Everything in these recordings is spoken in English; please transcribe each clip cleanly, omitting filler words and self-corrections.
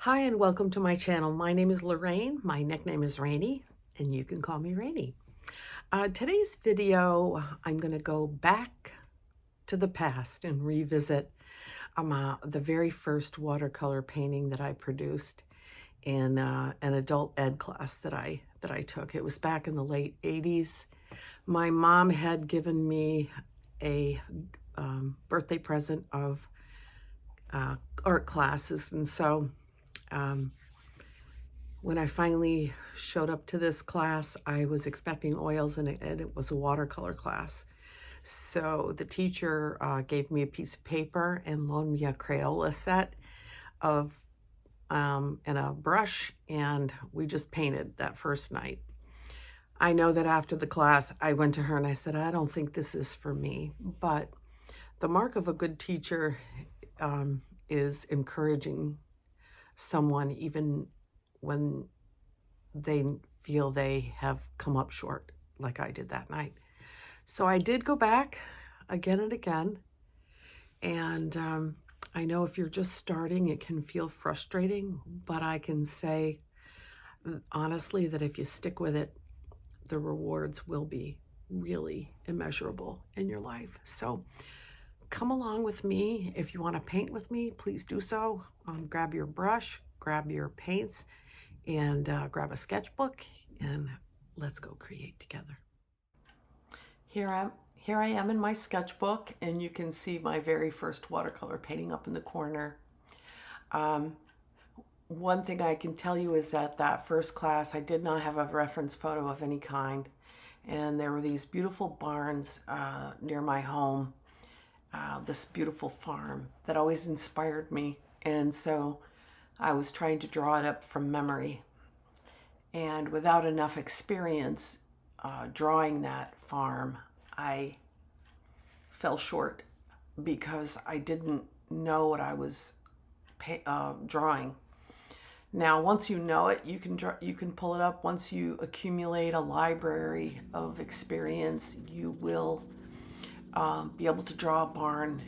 Hi and welcome to my channel. My name is Lorraine. My nickname is Rainey, and you can call me Rainey. Today's video, I'm going to go back to the past and revisit the very first watercolor painting that I produced in an adult ed class that I took. It was back in the late 80s. My mom had given me a birthday present of art classes, and so when I finally showed up to this class, I was expecting oils, and it was a watercolor class. So the teacher gave me a piece of paper and loaned me a Crayola set of and a brush, and we just painted that first night. I know that after the class, I went to her and I said, I don't think this is for me. But the mark of a good teacher is encouraging someone even when they feel they have come up short, like I did that night. So I did go back again and again. And I know if you're just starting, it can feel frustrating, but I can say honestly that if you stick with it, the rewards will be really immeasurable in your life. So come along with me. If you want to paint with me, please do so. Grab your brush, grab your paints, and grab a sketchbook, and let's go create together. Here I am in my sketchbook, and you can see my very first watercolor painting up in the corner. One thing I can tell you is that first class, I did not have a reference photo of any kind, and there were these beautiful barns near my home, this beautiful farm that always inspired me, and so I was trying to draw it up from memory. And without enough experience drawing that farm, I fell short because I didn't know what I was drawing. Now, once you know it, you can pull it up. Once you accumulate a library of experience, you will be able to draw a barn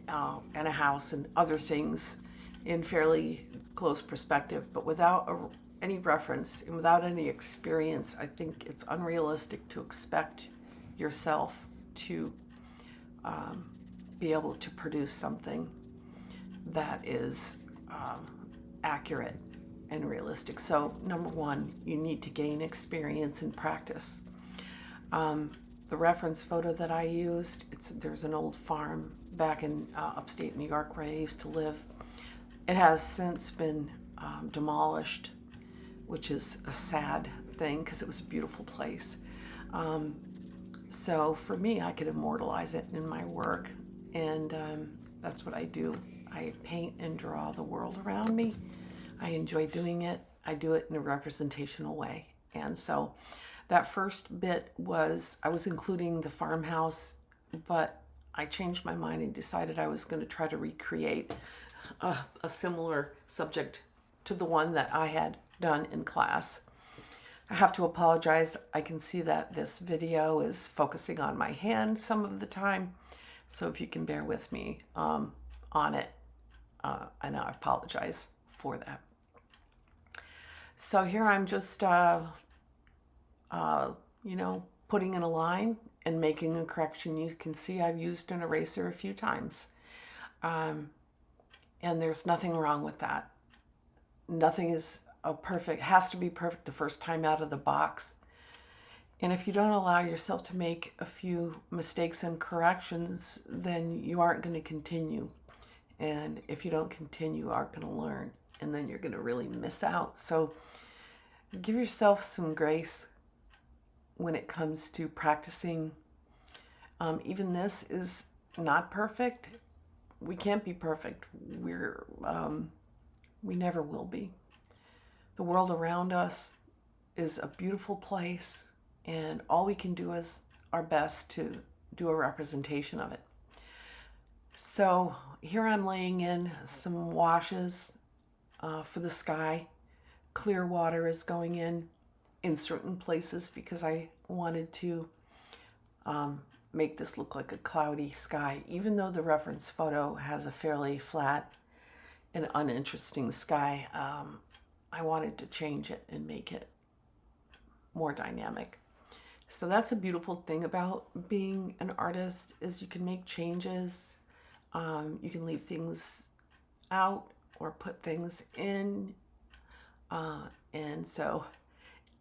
and a house and other things in fairly close perspective. But without any reference and without any experience, I think it's unrealistic to expect yourself to be able to produce something that is accurate and realistic. So number one, you need to gain experience and practice. The reference photo that I used, there's an old farm back in upstate New York where I used to live. It has since been demolished, which is a sad thing because it was a beautiful place. So for me, I could immortalize it in my work, and that's what I do. I paint and draw the world around me. I enjoy doing it. I do it in a representational way. And so that first bit was, I was including the farmhouse, but I changed my mind and decided I was going to try to recreate a similar subject to the one that I had done in class. I have to apologize. I can see that this video is focusing on my hand some of the time, so if you can bear with me on it, and I apologize for that. So here I'm just, putting in a line and making a correction. You can see I've used an eraser a few times, and there's nothing wrong with that. Nothing is has to be perfect the first time out of the box. And if you don't allow yourself to make a few mistakes and corrections, then you aren't going to continue. And if you don't continue, you aren't going to learn. And then you're going to really miss out. So give yourself some grace when it comes to practicing. Even this is not perfect. We can't be perfect. We never will be. The world around us is a beautiful place, and all we can do is our best to do a representation of it. So here I'm laying in some washes for the sky. Clear water is going in certain places because I wanted to make this look like a cloudy sky, even though the reference photo has a fairly flat an uninteresting sky, I wanted to change it and make it more dynamic. So that's a beautiful thing about being an artist, is you can make changes. You can leave things out or put things in. And so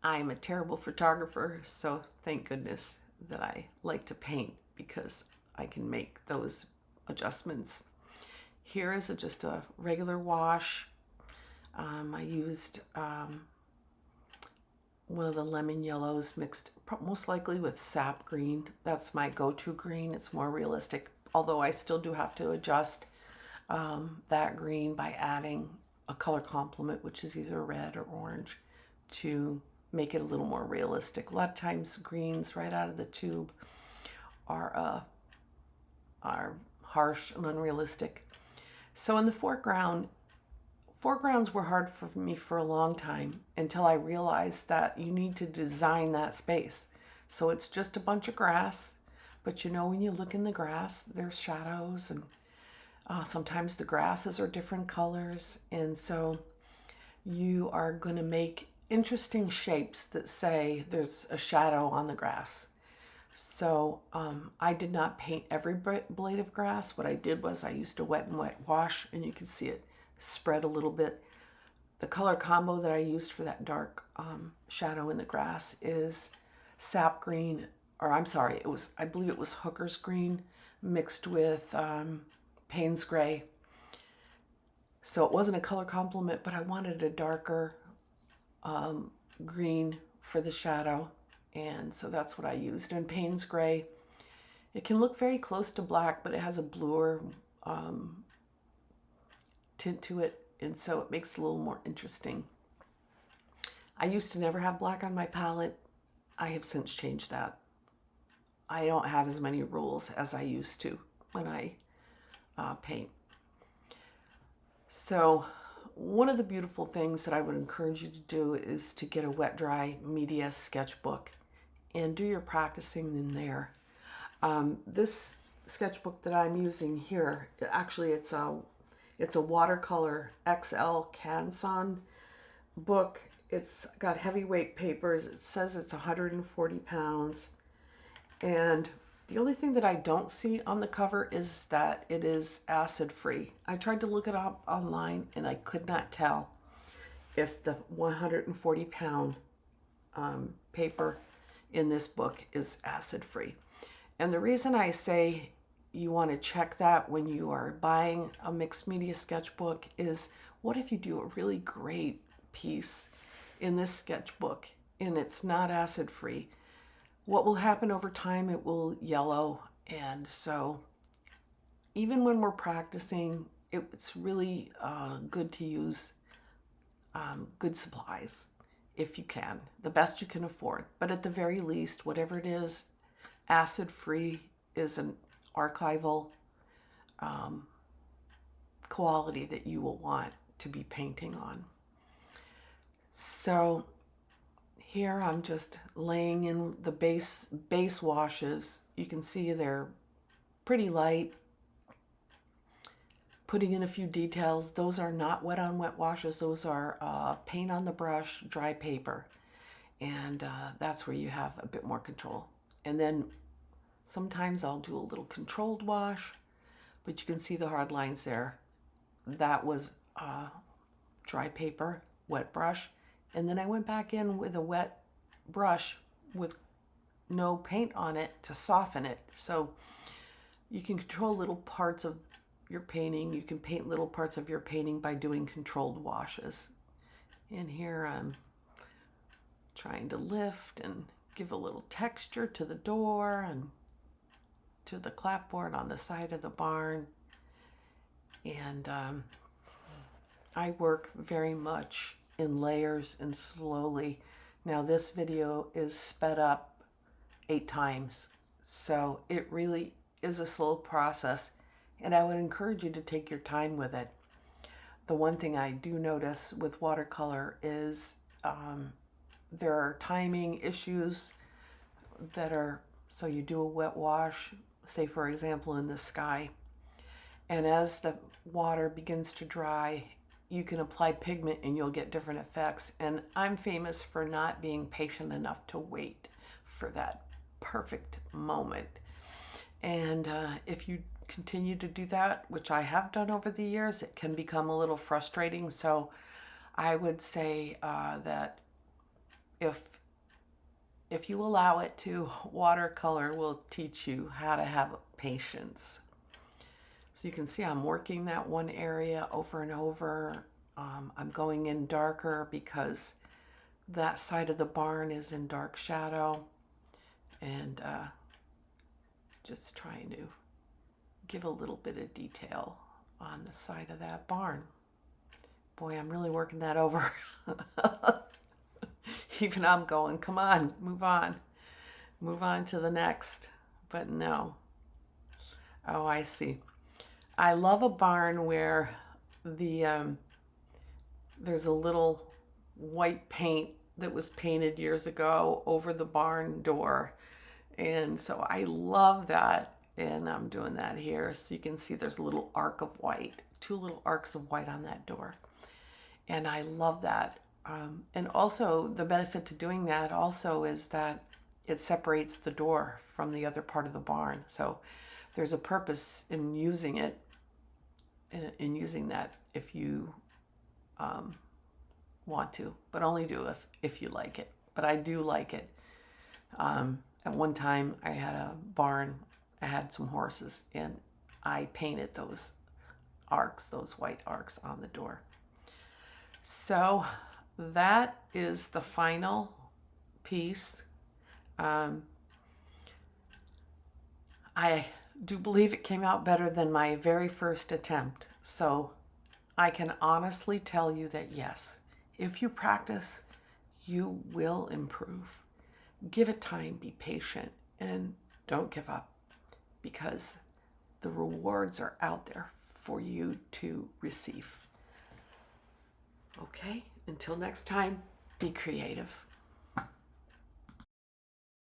I'm a terrible photographer, so thank goodness that I like to paint, because I can make those adjustments. Here is just a regular wash. I used one of the lemon yellows mixed most likely with sap green. That's my go-to green. It's more realistic, although I still do have to adjust that green by adding a color complement, which is either red or orange, to make it a little more realistic. A lot of times greens right out of the tube are harsh and unrealistic. So in the foregrounds were hard for me for a long time, until I realized that you need to design that space. So it's just a bunch of grass, but you know, when you look in the grass, there's shadows, and sometimes the grasses are different colors. And so you are going to make interesting shapes that say there's a shadow on the grass. So I did not paint every blade of grass. What I did was I used a wet and wet wash, and you can see it spread a little bit. The color combo that I used for that dark shadow in the grass is sap green, or I'm sorry, I believe it was Hooker's green mixed with Payne's gray. So it wasn't a color complement, but I wanted a darker green for the shadow, and so that's what I used. And Payne's gray, it can look very close to black, but it has a bluer tint to it, and so it makes it a little more interesting. I used to never have black on my palette. I have since changed that. I don't have as many rules as I used to when I paint. So one of the beautiful things that I would encourage you to do is to get a wet dry media sketchbook and do your practicing in there. This sketchbook that I'm using here, actually it's a Watercolor XL Canson book. It's got heavyweight papers. It says it's 140 pounds. And the only thing that I don't see on the cover is that it is acid free. I tried to look it up online and I could not tell if the 140 pound paper in this book is acid free. And the reason I say you want to check that when you are buying a mixed media sketchbook is, what if you do a really great piece in this sketchbook and it's not acid free? What will happen over time? It will yellow. And so even when we're practicing, it's really good to use good supplies if you can, the best you can afford. But at the very least, whatever it is, acid free is an archival quality that you will want to be painting on. So here I'm just laying in the base washes. You can see they're pretty light. Putting in a few details. Those are not wet on wet washes. Those are paint on the brush, dry paper. And that's where you have a bit more control. And then sometimes I'll do a little controlled wash, but you can see the hard lines there. That was dry paper, wet brush. And then I went back in with a wet brush with no paint on it to soften it. So you can control little parts of your painting. You can paint little parts of your painting by doing controlled washes. And here I'm trying to lift and give a little texture to the door and to the clapboard on the side of the barn. And I work very much in layers and slowly. Now this video is sped up 8 times, so it really is a slow process, and I would encourage you to take your time with it. The one thing I do notice with watercolor is there are timing issues that are, so you do a wet wash, say for example in the sky, And as the water begins to dry, you can apply pigment and you'll get different effects. And I'm famous for not being patient enough to wait for that perfect moment. And if you continue to do that, which I have done over the years, it can become a little frustrating. So I would say that if you allow it to, watercolor will teach you how to have patience. So you can see I'm working that one area over and over. I'm going in darker because that side of the barn is in dark shadow, and just trying to give a little bit of detail on the side of that barn. Boy, I'm really working that over. Even I'm going, come on, move on to the next. But no. Oh, I see. I love a barn where there's a little white paint that was painted years ago over the barn door. And so I love that. And I'm doing that here. So you can see there's a little arc of white, 2 little arcs of white on that door. And I love that. And also the benefit to doing that also is that it separates the door from the other part of the barn. So there's a purpose in using it, in using that if you want to, but only do if you like it. But I do like it. At one time I had a barn, I had some horses, and I painted those arcs, those white arcs on the door. So that is the final piece. I do believe it came out better than my very first attempt. So I can honestly tell you that yes, if you practice, you will improve. Give it time, be patient, and don't give up, because the rewards are out there for you to receive. Okay, until next time, be creative.